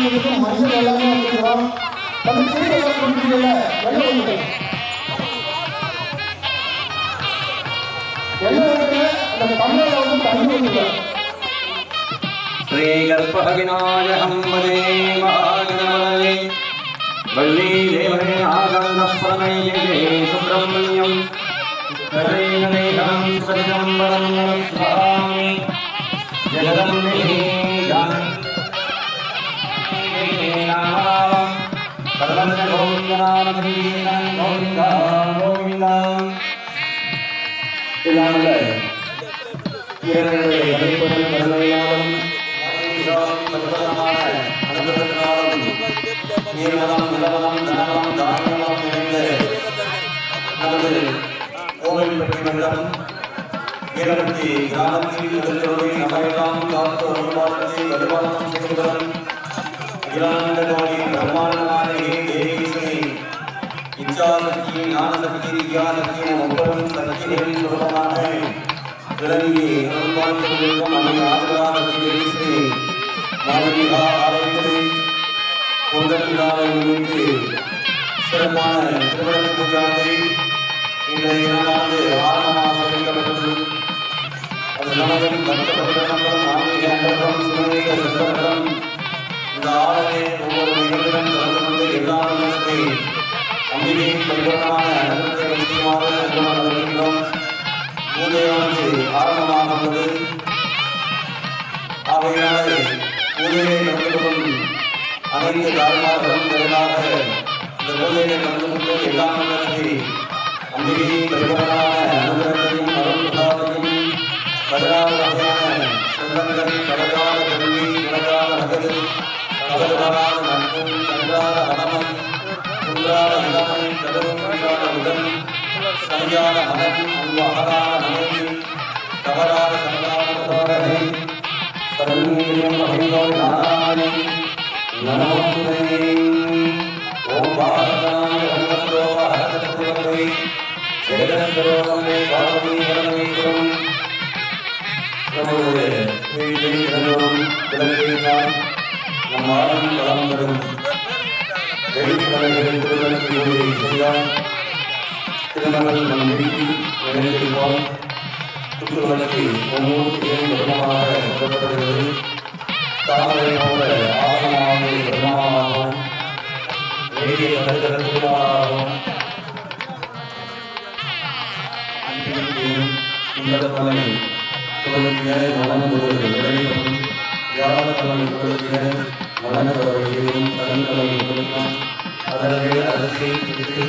மஞ்சள் எல்லாமே வந்துருக்கிறோம். நம்ம திருவிழா கும்பிடுறதுல வெள்ளை வந்துட்டு எல்லாருமே அந்த தமிழை வந்து தண்ணி வந்துடும். श्री कल्पविनाय हम्मदे महागणपतये वल्ली देवहे आगमनस्मरणये सुब्रह्मण्यं करेणेकं सजम्बरं नमस्कारामि जगदम्बे नामं सर्वस्य गोविन्दनामधीनं गोविन्दा गोविन्दा इलामले इरणे परिपरं परमयालं கோவில் பெற்றவர்களிடம் கிரகத்தி கிராமத்தில் முதல்வரை நமையெல்லாம் காத்து வருமானத்தை வருமானம் செய்தவன் இராண்டோடி பிரம்மாண்டமான தேவீஸ்வரி இச்சாசக்தி ஞானசக்தி வித்யாசக்தி ஒவ்வொரு சக்திகளின் சுரூபமாக விளங்கி அருள்வாழ்ந்திருக்கும் அன்னை ஆதிராசக்தி தேவீஸ்வரி மாதவிகா ஆலயத்தை பொங்கல் முன்னிட்டு சிறப்பான திருவிழா பூஜாவை இன்றைய தினமானது ஆரம்பமாக வைக்கப்பட்டது. அது சமயம் பக்தர்களும் ஆன்மீகம் சிவனேக சித்தர்களும் இந்த ஆலய ஒவ்வொரு நிகழ்வுடன் கலந்து கொண்டு எல்லாருமே அம்பிகையின் பரிபூர்ணமான அனுபவத்தை நிச்சயமாக வருகின்றோம். பூஜையானது ஆரம்பமாக உள்ளது. ஆகையினாலே பூஜையை கலந்து கொள்ளும் அனைத்து தாய்மார்களும் திறனாக இந்த பூஜையை கலந்து கொண்டு எல்லாமே அம்பிகையின் பரிபூர்ணமான அனுகிரகத்தையும் அருள்பிரசாதத்தையும் பதினாறு வகையான செல்வங்கள் கடகாத கல்வி கடகாத நகரு கதறுவராத நட்பும் கன்றாத மனமும் குன்றாத இளமை கடலும் கன்றாத உடல் சரியான மனம் அங்கு அகராத மனைவி தவறாத சந்தான சர்வீரியம் மகிழ்ந்தோய் நாராயணி நமோஸ்துதே ஓம் பாரதாய அனுமந்தோ அகதத்துவதை சேதந்தரோகமே பாவமீகரமீகரம் நம்முடைய வீட்டிலும் விளங்குகிறார். நம் ஆளும் வளம் வரும் வெளிக்கலைகளில் திருவள்ளுவரை செய்தார். திருமணம் நம் வீட்டில் நிறைந்திருப்போம். சுற்றுவழக்கு ஒவ்வொரு பிரதமமாக கருதப்படுகிறது. தாமரை போல ஆசனமாக பிரதமாகவும் வேதிய கருத்தரத்துமாகவும் இந்த தலை தொடங்கிய நலன்பொருள் விளைவும் யாத தலை தொடங்கிய நலனவர்களையும் தனித்தலை கொடுக்கும். அதற்கு அரசை பிடித்து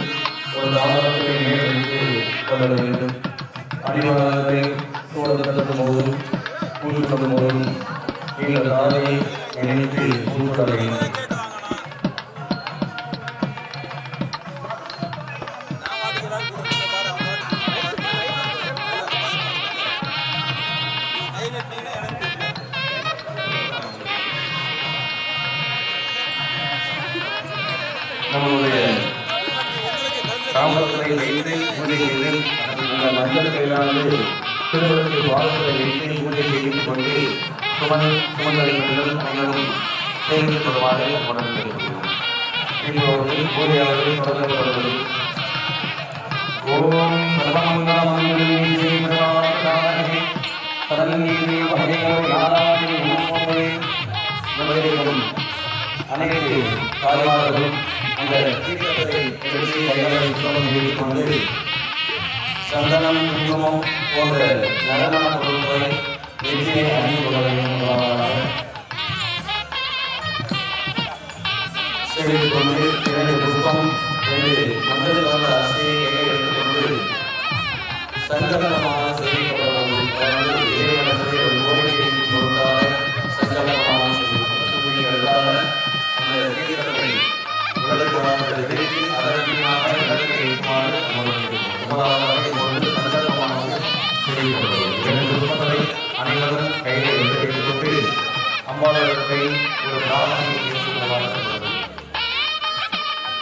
ஒரு தாமரத்தை மேலிட்டு கொள்ள வேண்டும். அடிமலத்தை சூழத்தட்டும் போதும் பூசும் போதும் இந்த தாரையை நினைத்து சூழ வேண்டும். நம்மளுடைய காமத்தை வைத்து பூஜை செய்து அந்த மஞ்சள் கையிலானது திருவள்ளுக்கு வாழ்க்கை வைத்து பூஜை செய்து கொண்டு சுமந்தவர்கள் அனைவரும் சேர்ந்து கொள்வாரை உணர்ந்திருக்கிறோம். இப்போது பூஜையாளர்கள் தொடங்கப்படுவது ஓம் சர்வமங்கலமங்கலே சரண்யே வஹே நாராயணி நமோஸ்துதே. நம்முடைய அனைத்து தாய்மார்களும் அந்த தீர்த்தத்தை எடுத்து கையாளர் சுத்தம் கொண்டு சந்தனம் குங்குமம் போன்ற நலமான பொருட்களை நெற்றியை அணிந்து கொள்ள வேண்டும். செய்து கொண்டு 2 புஷ்பம் 2 மஞ்சள் கலந்த அரிசியை கையில் எடுத்துக்கொண்டு சங்கல்பமான செய்யப்படவும் இறைவனத்தை ஒரு கோரிக்கையின் பொருட்டாக சங்கல்பமான செய்யப்பட்ட அந்த தீர்த்தத்தை உடலுக்கு திருப்பி அதற்காக இடத்தை ஏற்பாடு முதலாவது சங்கல்பமானது செய்யப்படுவது. 2 புஷ்பங்களை அனைவரும் கையில் எடுத்துக்கொண்டு அம்பாளத்தை ஒரு பிரார்த்தனை ஏற்றுக்கொள்வார்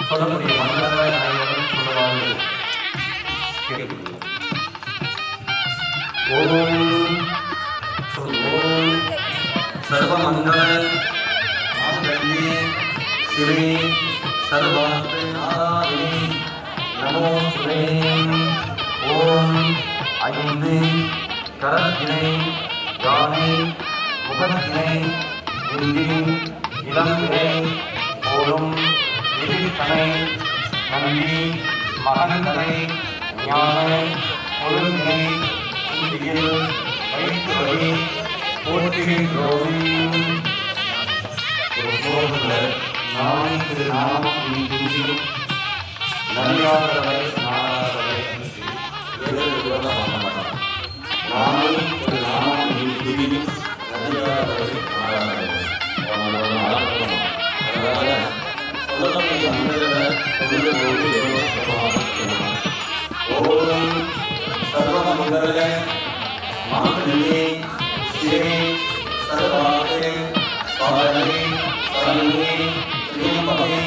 சொல்லக்கூடிய மங்களங்களை அனைவரும் சொல்லுவார்கள். ஓம் சர்வமங்கள மாங்கல்யே श्री सर्वात्मनादिनी नमो श्री ओम ஐந்து கரத்தினை யானை முகத்தினை இந்திரி இளம்பினை போலும் எதிர்த்தனை நந்தி மகந்தனை ஞானை ஒழுங்கினை இந்தியில் வைத்துவடி போற்றுகின்றோம். நாளை திரு நாமம் தூசியும் நல்லாதவை நாளாதவை நாளை ஒரு நாமம் தூசியும் நல்லாதவை நாளாதவை ஓம் சர்வமங்கல மாங்கல்யே சிவே சர்வார்த்தே சாதனே சரண்யே த்ரியம்பகே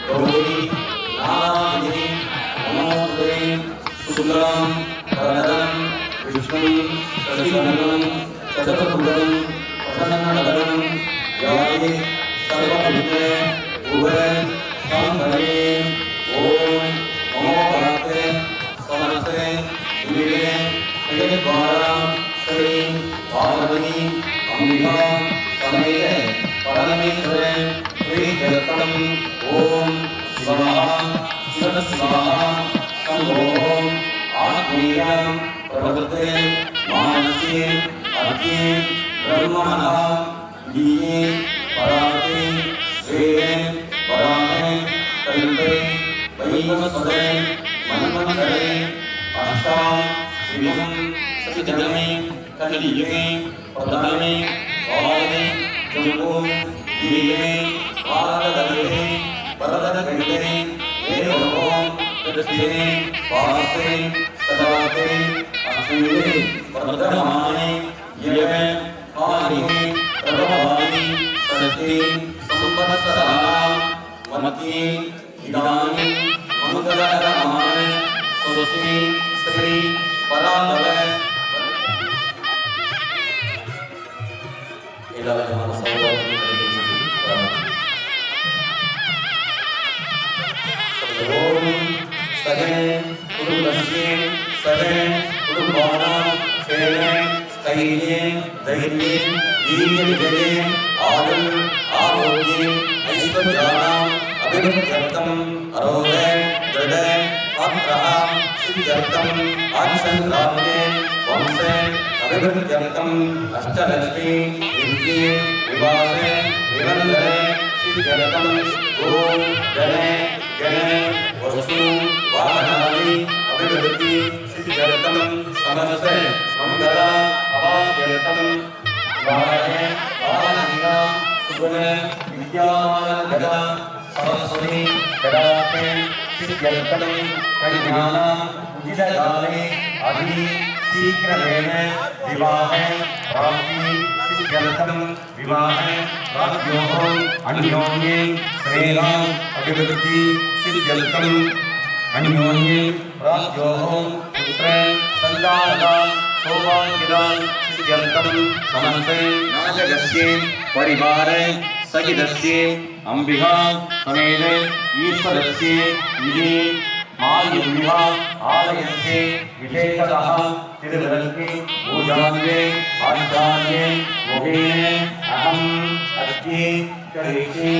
கௌரி நாராயணி நமோஸ்தே சுக்லாம் வரதம் விஷ்ணும் சசிவர்ணம் சதுர்புஜம் பிரசன்னவதனம் யாயே சர்வபூத உப சாம்பவே ஓம் நமோபரத்தே சமஸ்தே விவே ஜெயத்வாராம் ஸ்ரீ பார்வதி அம்பிகா சமேத பரமேஸ்வரன் ஸ்ரீ ஜெகதம் ஓம் சிவா சிவஸ்வா சம்போம் ஆத்மீயம் பிரவர்த்தே மானசே அர்த்தே பிரம்மணா தீயே பராதே ஸ்ரீயே பராமே கல்பே வைவஸ்வதே மன்மந்தரே அஷ்டாம் சிவம் சசிஜனமே கலியுகே பிரதானமே பாவனே ஜம்போ தீயே பாரததலே பரதகண்டே ஏரோம் ததஸ்தே வாசே சதாதே அஸ்மிலே வர்தமானே யவே ஆரிஹே பிரபவானி சதே சம்பத்சராம் மமதி இதானி மங்களகரமான சுஸ்தி ஸ்ரீ பராமர இலவசமான சௌபாகியம் ஓம் சகே குருபஸ்யே சகே குருபானாம் சேனே ஸ்தைர்யே தைர்யே வீரிய விஜயே ஆயுள் ஆரோக்கியே ஐஸ்வர்யானாம் அபிவிருத்தியர்த்தம் அரோகே திருட ஆத்ரஹாம் சித்தியர்த்தம் ஆதிசங்கிராமே வம்சே அபிவிருத்தியர்த்தம் அஷ்டலக்ஷ்மி வித்யே விவாசே நிரந்தரே சித்தியர்த்தம் ஓம் ஜனே ஜனே வஸ்து வாகனானி அபிவிருத்தி சித்தியர்த்தம் சமஸ்தே மங்கள அவாப்யர்த்தம் வாரே ஆனந்திகா சுகுண வித்யாமான கதா सरस्वती कदाते सिद्ध्यर्थम कल्याण उदितकाले अभि शीघ्रमेव विवाहे प्राप्ति सिद्ध्यर्थम विवाहे प्राप्त्योः अन्योन्ये श्रेयाम् अभिवृद्धि सिद्ध्यर्थम अन्योन्ये प्राप्त्योः पुत्रे सन्तानानां सौभाग्यदां सिद्ध्यर्थम समस्ते नागस्य परिवारे सहितस्य अंबिका समेत ईश्वरस्य विधि मायुर्विहा आलयस्य विशेषतः तिरुवल्के पूजान्ते आचार्ये मोहेन अहम् अस्ति करिष्ये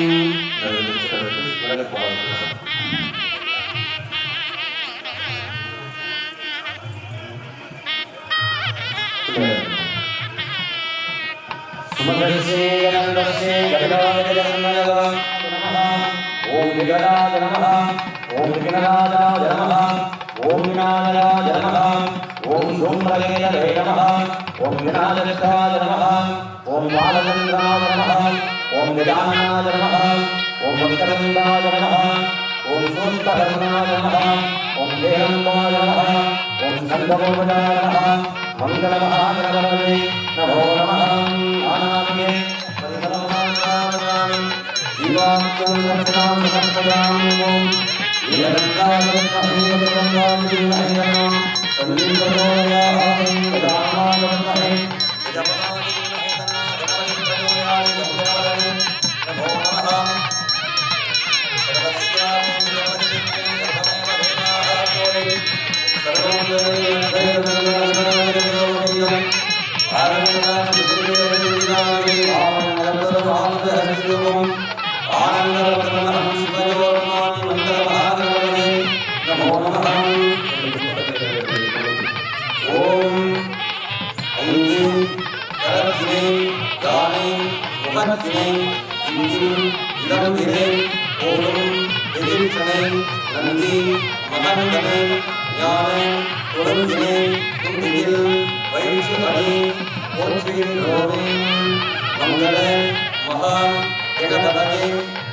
सुमधुरस्य गणन्दस्य गणगाजनमनगं ओम विगणाय नमः ओम विघ्नराजाय नमः ओम विनायकाय नमः ओम धूम्रकेतवे नमः ओम विनायकाय नमः ओम बालचन्द्राय नमः ओम गजाननाय नमः ओम भक्तवृन्दाय नमः ओम सूक्तकर्णाय नमः ओम देहम्बाय नमः ओम संगमोपजाय नमः मंगलमहागणपतये नमो नमः आनामये परिमलमहागणामि जीवात्मं दर्शनां समर्पयामि ओम ईलङ्कायं तन्निन्दोयाहं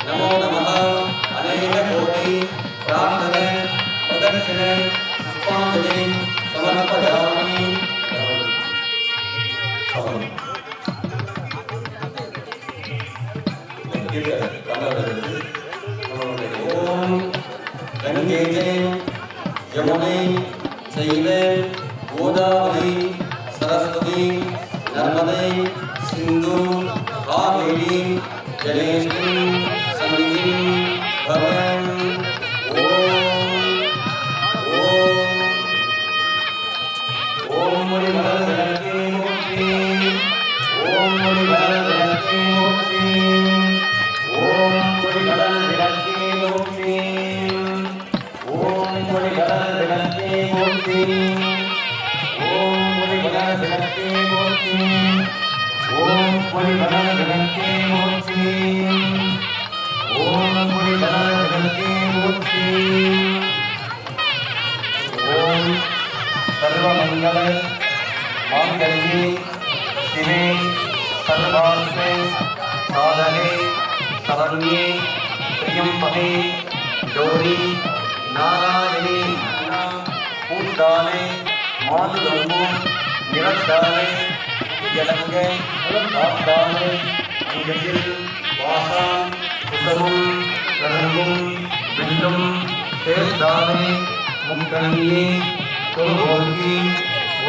नमो नमः अनेक कोटि प्रार्थना प्रदक्षिणे पुष्पांजलि समर्पयामि। ओम गंगे यमुने चैले गोदावरी सरस्वती नर्मदे सिंधु कावेरी जलेस्मिन् सन्निधिं भवन्तु। ओम मुनिवरदे मूर्ति ओम मुनिवरदे मूर्ति ओम मुनिवरदे मूर्ति ओम मुनिवरदे मूर्ति ओम मुनिवरदे मूर्ति ओम मुनिवरदे मूर्ति ओम मुनिवरदे मूर्ति ओम सर्वमंगल मांगल्ये शिवे सर्वार्थे साधने शरण्ये त्र्यंबके गौरी नारायणी पूजाले मातुगंगो निरंदाले जलंगे दाताले अंगजिल वासा कुसुम गंगुम बिंदुम शेषदाले मुक्तंगिये कुरुभोगी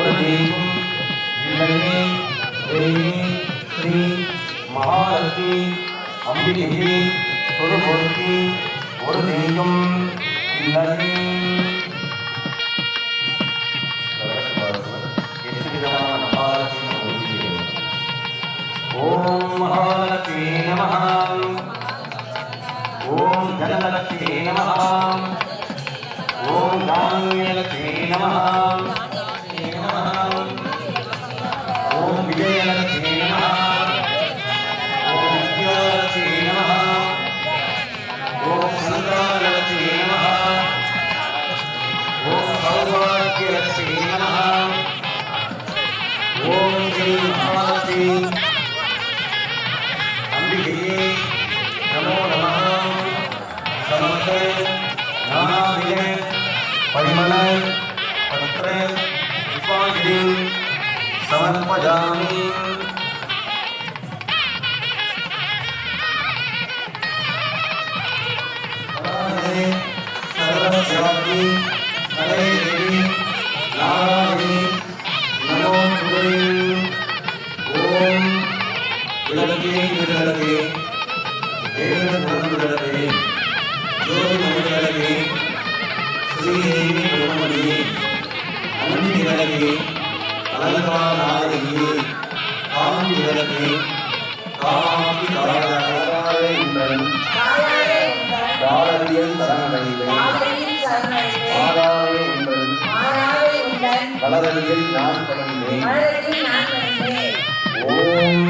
उर्दीकुम जिल्लगे देवी श्री महालक्ष्मी अंबिके कुरुभोगी उर्दीकुम जिल्लगे ओम महालक्ष्मी नमः ओम धनलक्ष्मी नमः ओम धान्यलक्ष्मी नमः ओम विजयलक्ष्मी नमः ओम विद्यालक्ष्मी नमः ओम संतानलक्ष्मी नमः ओम सौभाग्यलक्ष्मी नमः ओम श्री महालक्ष्मी अंबिके नमो नमः समस्त नानाविध परिमल पत्र पुष्पांजलि समर्पयामि। सर्वव्यापी हरे देवी नारायणी नमोस्तुते। ओम विलगे विलगे विलगे ज्योतिर्मयी श्रीदेवी ब्रह्मणि अन्निरगे अलंकारनायकी कामिरगे कामाक्षि काराय इंद्रन दारदियन சரணடைந்தேன் ஆராய உண்டன் வலதடியில் நான் பணிந்தேன் ஓம்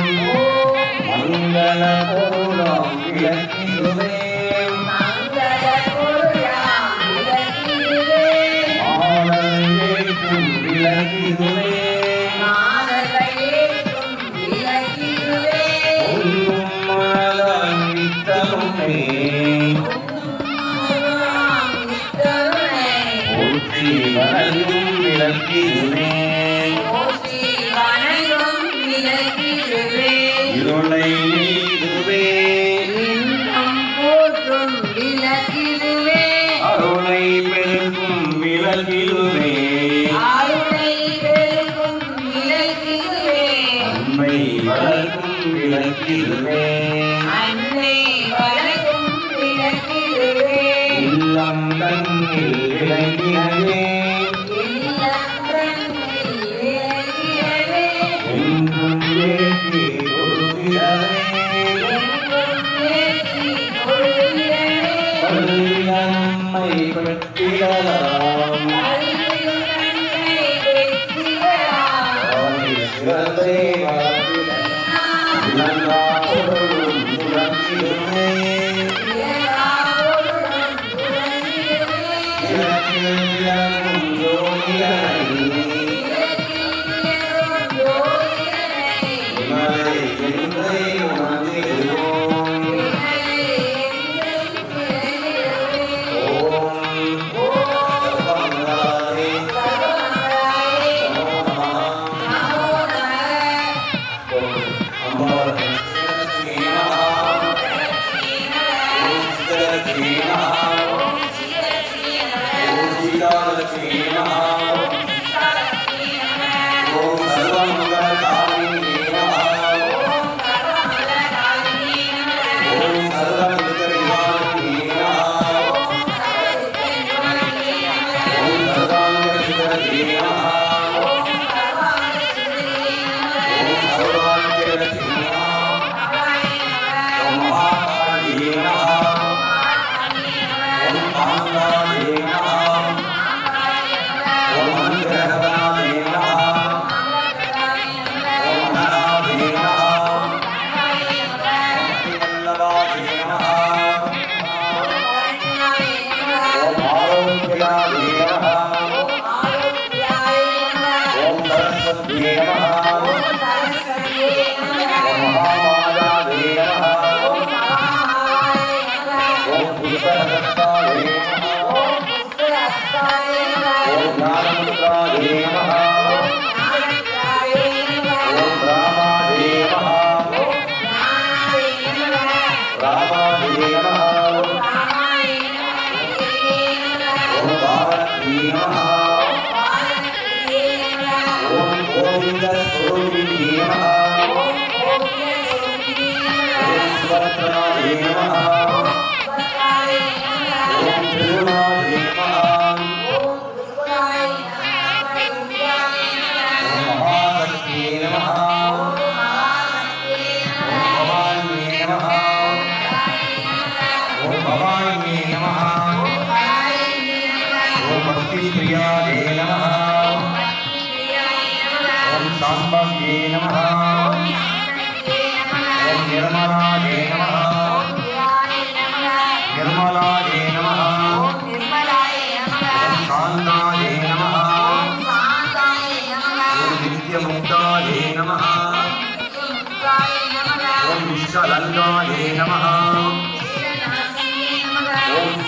மங்கள பொருளாம் விளக்கிடுவே மாலையேற்றும் விளக்கிடுவே ஒன்றும் மலம் வித்தருமே ஊற்றி வரையும் விளக்கிடுவே இருளை நீடுவே அருளை பெருக்கும் விளக்கிடுவே அன்பை வளர்க்கும் விளக்கிடுவே இல்லம் தன்னில் விளங்கினவே என்றும் ஏற்றி கொடுத்திடவே பள்ளியம்மை பெற்றிடலாம் சிறந்தே இலங்கா பொருளும் உலகிலுமே இலக்கிலும் ஜோதியனை இமலை என்றே உணர்ந்திடுவோம்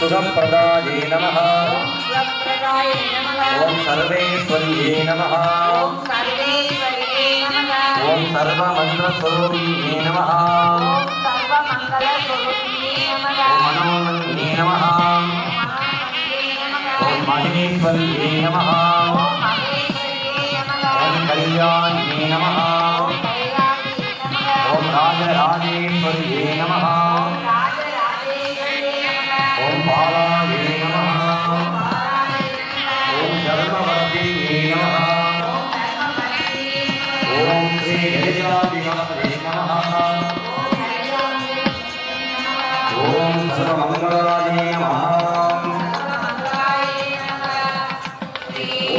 सुखप्रदाये नमः ओम सर्वेश्वर्ये नमः ओम सर्वमंत्रस्वरूपिणे नमः ओम मनोमये नमः ओम महेश्वर्ये नमः ओम कल्याण्ये नमः ओम राजराजेश्वर्ये नमः ओम बालाये नमः ओम धर्मवर्धिने नमः ओम श्री गणेशाधिपतये नमः ओम सर्वमंगलाय नमः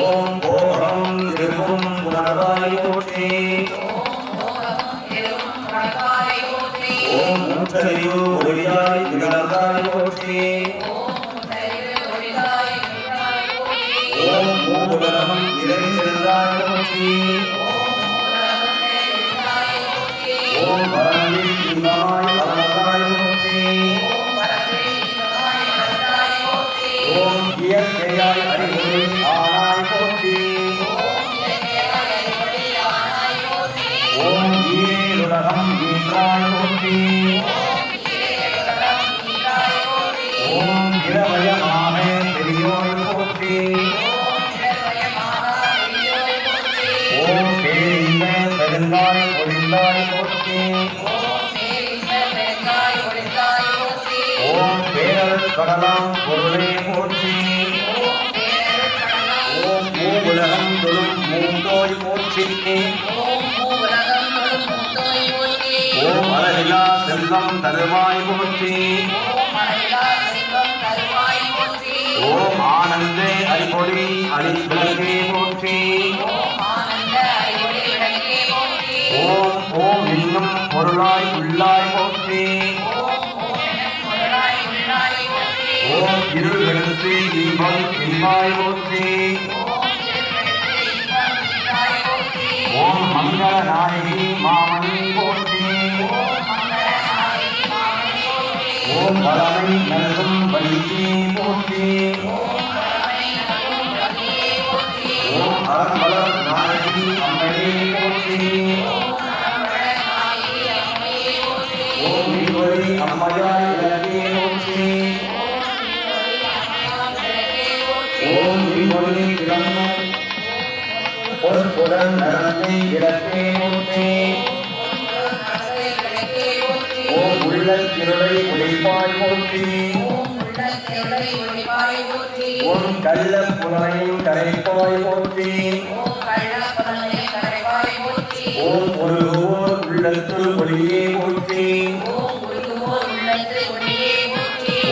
ओम ओम त्रिपुरं गुणराय कोटि ओम मुक्तयो ओडियाय विगणराय कोटि ओम मूलम निरंजनाय कोटि ओम परमि शिवाय परमकाय कोटि ओम गियजयाय हरिहरि आनाय कोटि ओम गीरुरहं गीत्राय कोटि ओम गिरवय माहे तिरियोय कोटि ओम पेरिंदे पेरंगाय कोरिंदाय कोटि ओम पेरल கடலாம் பொருளே ஓம் அழகிலா செல்வம் தருவாய் போற்றி. ஓம் ஆனந்தே அறிவொளி அளிவிளக்கே போற்றி. ஓம் ஓம் இன்னும் பொருளாய் உள்ளாய் போற்றி. ஓம் இருள் எழுத்து இன்பம் இன்பாய் போற்றி. ஓம் மங்கள நாயகி மாமணி போற்றி. ஓம் வளமை நல்கும் வலியே போற்றி. ஓம் அறம்பலம் நாயகி அம்மையே போற்றி. ஓம் விண்வழி அம்மையாய் விளக்கே போற்றி. ஓம் விண்வழி விளங்கும் பொற்புடன் நடந்தே இடத்தே போற்றி. ஓம் உள்ளத்திருளை ஒளிப்பாய் போற்றி. ஓம் கள்ள புலனையும் கரைப்பாய் போற்றி. ஓம் ஒருவோர் உள்ளத்துள் ஒளியே போற்றி.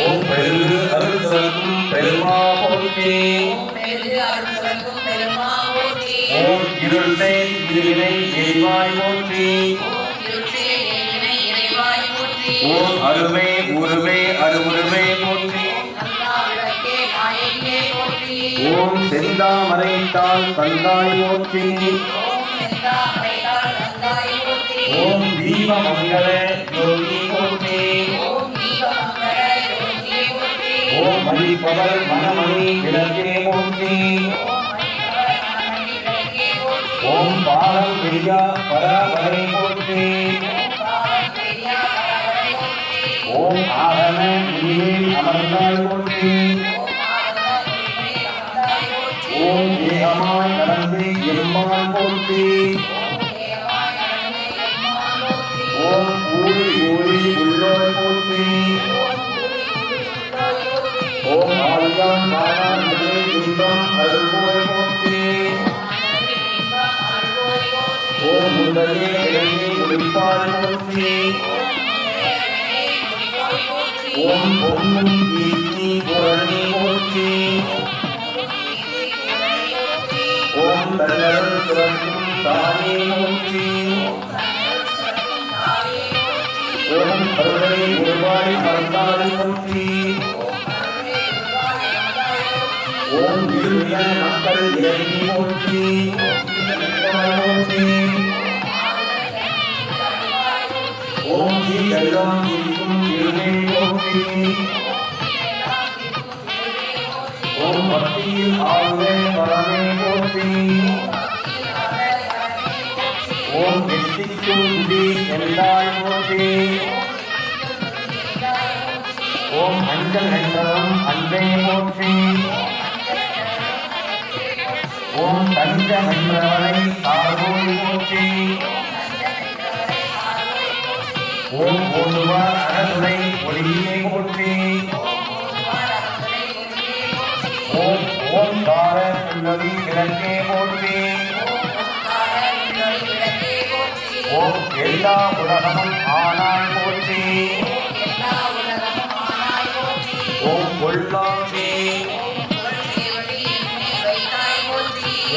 ஓம் பெரு அருள் சுரக்கும் பெருமா போற்றி. ஓம் இருளை இருவினை எரிவாய் போற்றி. ஓம் அருமை உருவே அருமுருவே போற்றி. ஓம் செந்தாமரை தாள் தந்தாய் போற்றி. ஓம் தீபமங்கள யோகி போற்றி. ஓம் மதிப்பவர் மனமணி விளக்கே போற்றி. ஓம் பாலம் பிரியா பராபரை போற்றி. ஓம் ஆகம இனிமேல் அமர்ந்தாய் போற்றி. ஓம் ஏகமாய் நடந்து எம்மாள் போற்றி. ஓம் ஊழி ஊழி உள்ளோய் போற்றி. ஓம் ஆழியான் பாடான் இன்பம் அருள்வோய் போற்றி. ஓம் முதலே இறங்கி ஒளிப்பாய் போற்றி. ஓம் பொன்னும் கீர்த்தி புரணி போற்றி. ஓம் தன்னருள் சுரக்கும் தானே போற்றி. ஓம் கருணை உருவாய் மறந்தாய் போற்றி. ஓம் இருவின மக்கள் இறங்கி போற்றி. ஓம் ஜி எல்லாம் இருக்கும் இருவே போற்றி. ஓம் பக்தியில் ஆழ்வே பரமே போற்றி. ஓம் எத்திக்கும் குடி எல்லாய் போற்றி. ஓம் அஞ்சல் என்றதும் அன்பே போற்றி. ஓம் தஞ்சம் என்றவரை தாழ்வோய் போற்றி. ஓம் ஓதுவார் அறதுரை ஒளியே போற்றி. ஓம் ஓம்கார உள்ளொளி விளக்கே போற்றி. ஓம் எல்லா உலகமும் ஆனாய் போற்றி. ஓம் பொல்லாச்சி.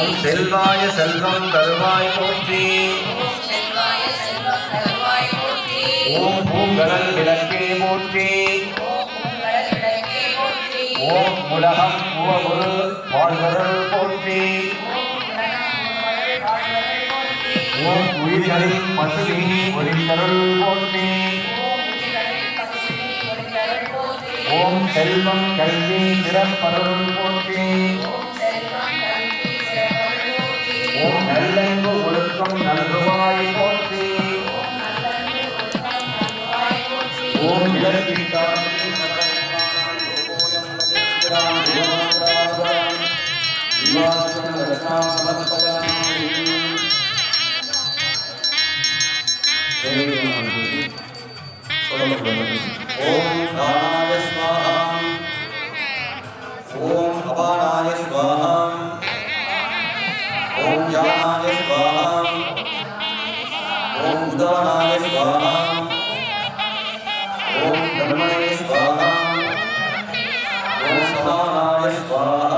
ஓம் செல்வாய செல்வம் தருவாய் போற்றி. ஓம் பூங்கடல் விளக்கே போற்றி. ஓம் உலகம் உவகுரு வாழ்வருள் போற்றி. ஓம் உயிர்களின் பசுவினி ஒளித்தருள் போற்றி. ஓம் செல்வம் கல்வி சிறப்பருள் போற்றி. ஓம் நல்லன்பு ஒழுக்கம் நல்குவாய் போற்றி. ஓம் இலக்கிட்டான் ஓம் தானாய ஸ்வாஹா. ஓம் அபானாய ஸ்வாஹா. ஓம் ஞானாய ஸ்வாஹா. श्रवणाय स्वाहा ॐ ब्रह्मणे स्वाहा ॐ समानाय स्वाहा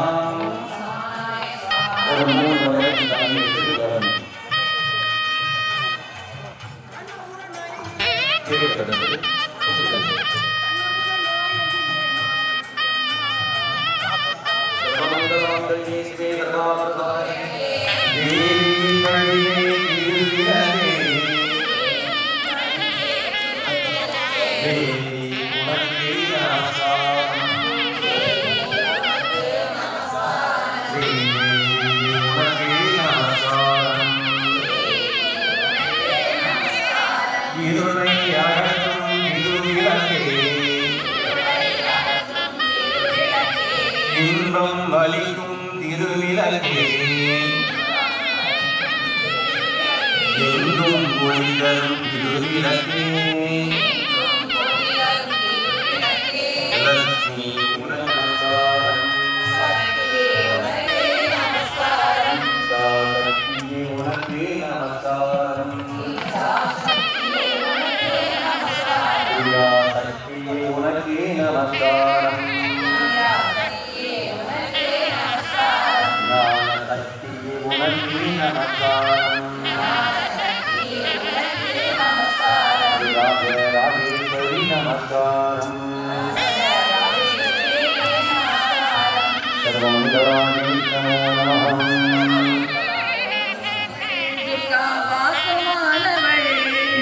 இன்பம் அளிக்கும் திருவிளக்கே எங்கும் ஒளிதரும் திருவிளக்கே லட்சுமி உனக்கு நமஸ்காரம் சக்தியே உனக்கு நமஸ்காரம் சக்தியே உனக்கு நமஸ்காரம் राजेश्वरी नमस्कारम् सर्वमङ्गलानि नमो नमः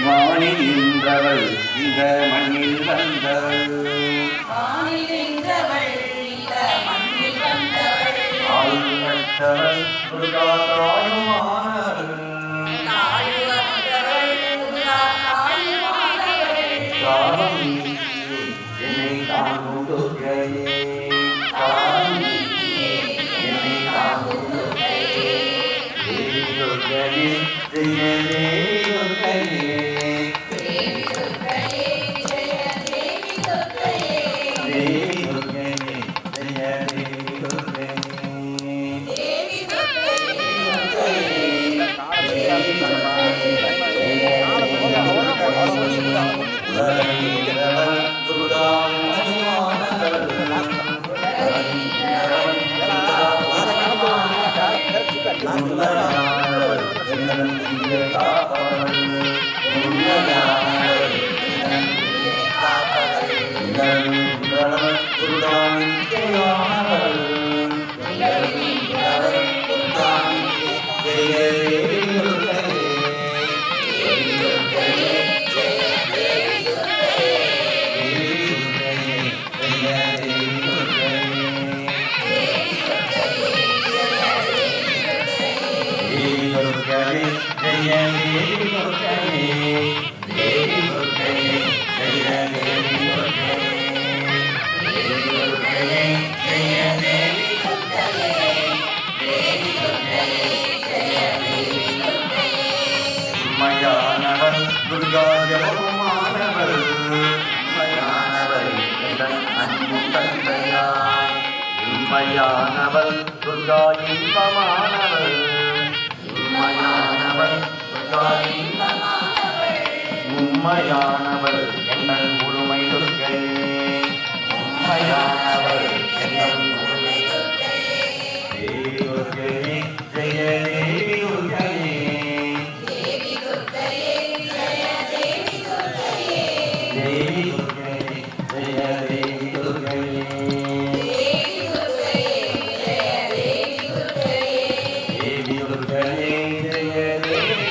வானில் நின்றவள் இந்த மண்ணில் வந்தவள் ஆயுதத்தவள் துர்காதாயுமானவள் காலம் என்னை தாங்கும் துர்க்கையே காலம் என்னை தாங்கும் துர்க்கையே தேவி துர்க்கையே ஜெய தேவி துர்க்கையே தேவி துர்க்கையே ஜெய தேவி துர்க்கையே தேவி துர்க்கையே ஜெய தேவி துர்க்கையே தேவி மயானவள் துர்கா ஜபமானவள் மயானவள் அன்பும் தந்தையார் உண்மையானவள் துர்கா இன்பமானவள் உண்மையானவள் துர்கா உண்மையானவள் எங்கள் முழுமை துர்க்கையே உண்மையானவள் எங்கள் முழுமை துர்க்கையே தேவி துர்க்கையே ஜெய தேவி துர்க்கையே தேவி துர்க்கையே ஜெய தேவி துர்க்கையே தேவி துர்க்கையே ஜெய தேவி துர்க்கையே தேவி துர்க்கையே ஜெய தேவி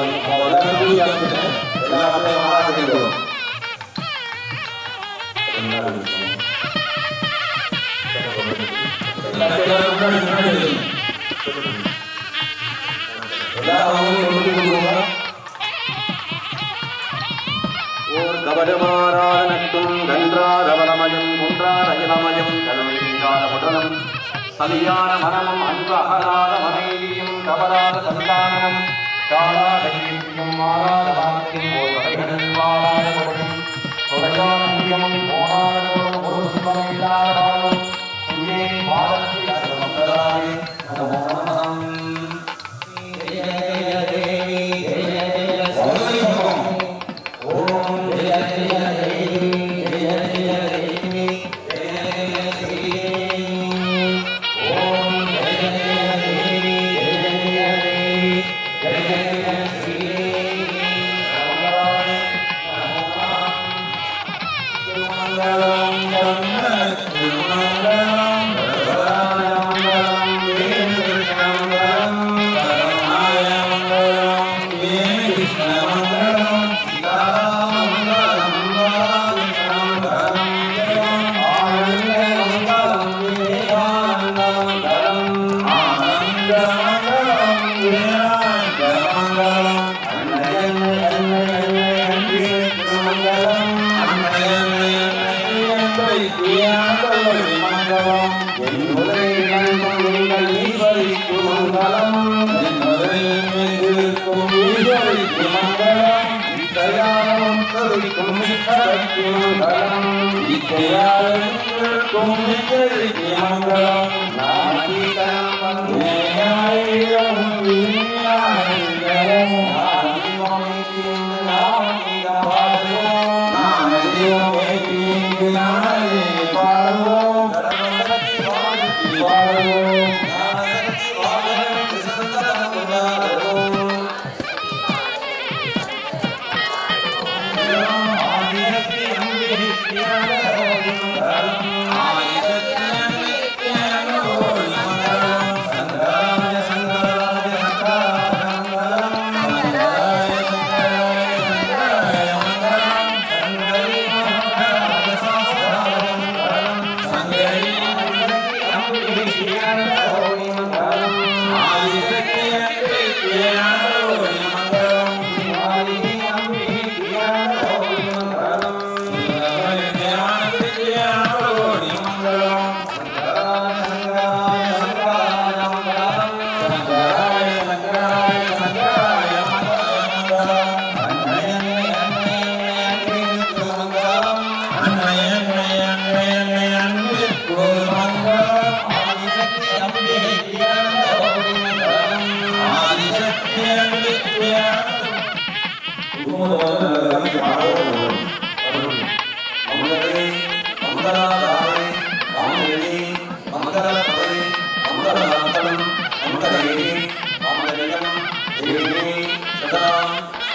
Gracias. எல்லாத்தையும் ஆராதிக்கிறோம். ஓர் கபடமாராதனத்தும் கன்றாரவரமயம் குன்றார இளமயம் கல்வியாத முதலம் சலியான மனமும் அன்பு அகலாத மனைவியும் கபராத சந்தானமும் காலாத கீர்த்தியும் மாறாத வாக்கியம் ஓர் வகைகளில் வாழாத பொருளும் துறையான நியமும் போனாத ஒரு சுத்தம் இல்லாத வாழும் துணியை பாதத்தில்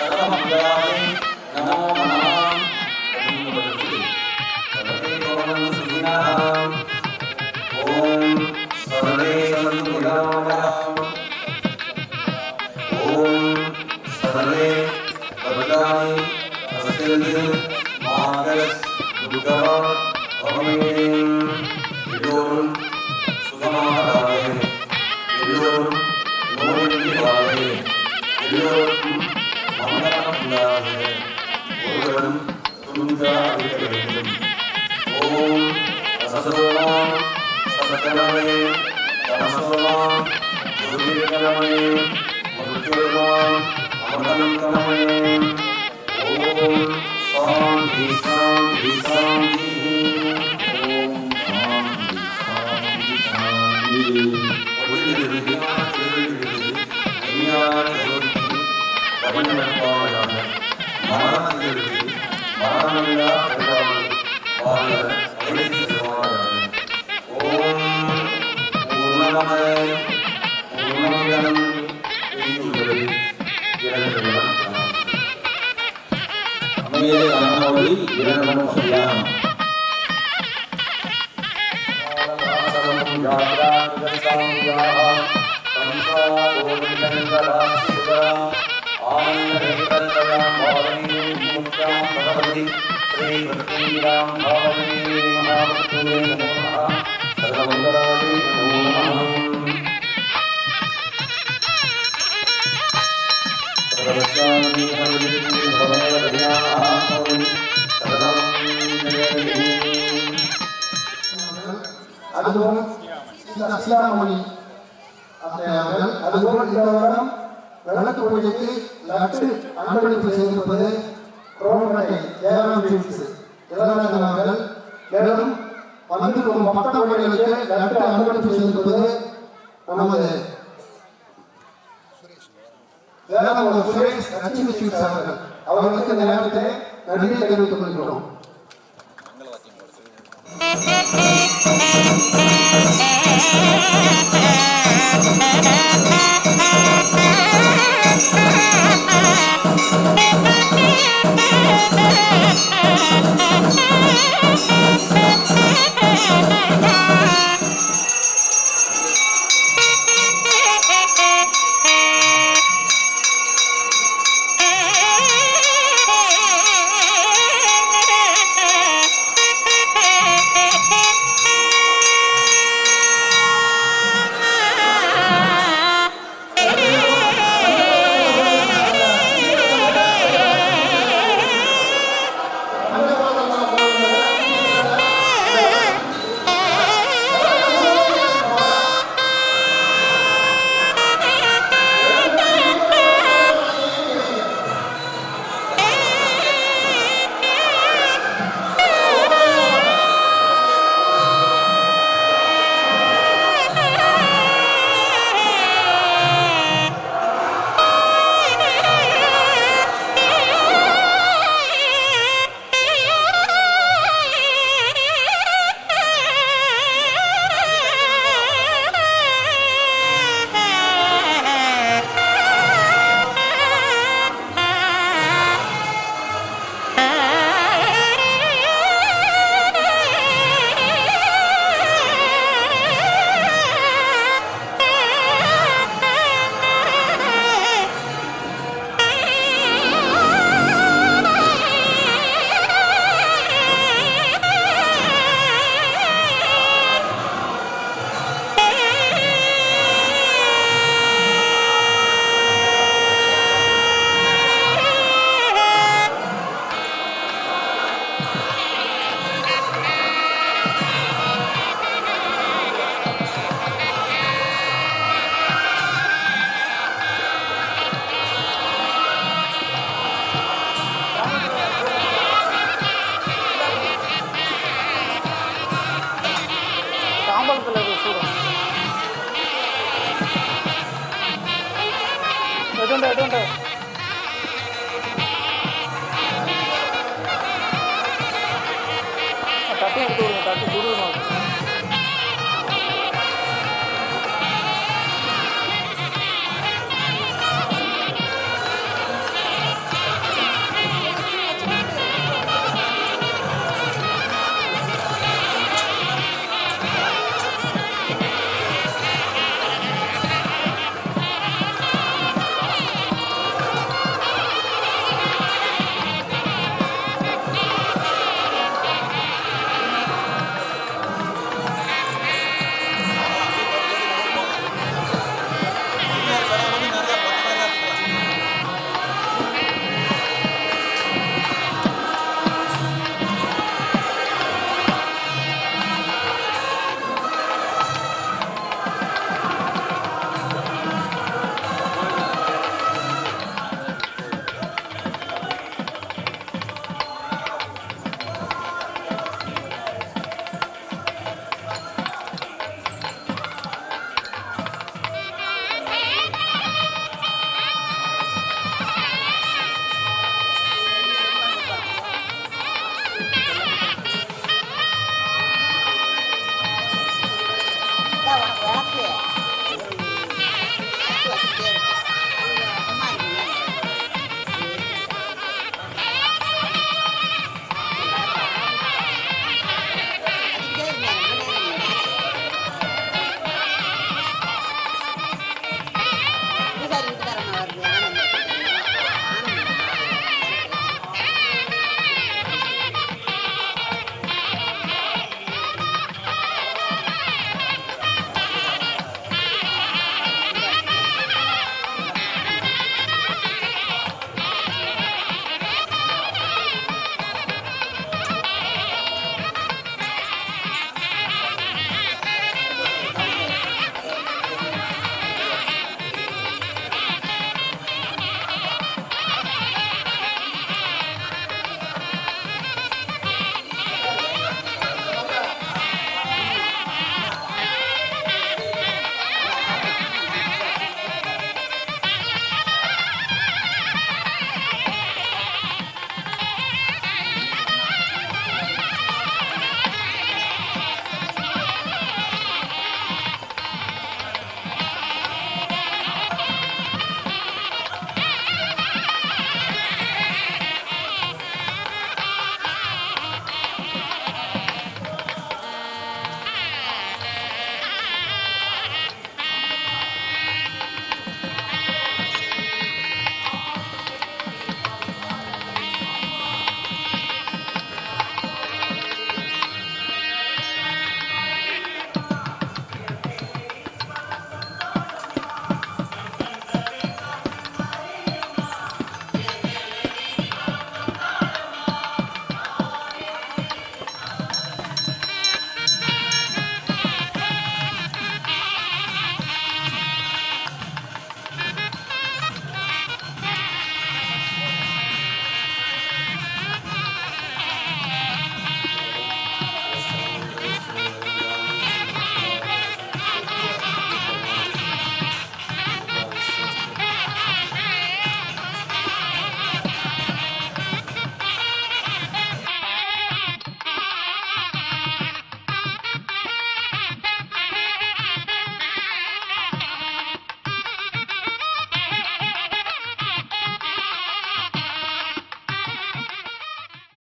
அகமங்களாயே நமோ நமஹம். आनन्दवेदत्रयां भावनीं मुक्तां भगवति श्रीवृत्तीरां भावनी महावस्तुवे नमो नमः सर्वमङ्गलायै नमो नमः सर्वस्यामि हरिः भवदयाः सर्वं जयति அதுபோல் சீதாமணி அவர்கள் அதுபோல் இந்த வருடம் விளக்கு பூஜைக்கு லட்டு அன்பளிப்பு செய்திருப்பது குரோம்பேட்டை ஜெயராம் ஜூஸ் ஜெகநாதன் அவர்கள். மேலும் வந்திருக்கும் பக்த கோடிகளுக்கு லட்டு அன்பளிப்பு செய்திருப்பது நமது வேளாண் சுரேஷ் லட்சுமி ஸ்வீட்ஸ் அவர்கள். அவர்களுக்கு இந்த நேரத்தில் நன்றி தெரிவித்துக் கொள்கிறோம். தட்டி எடுத்து விடுங்க, தட்டி சுடுமா.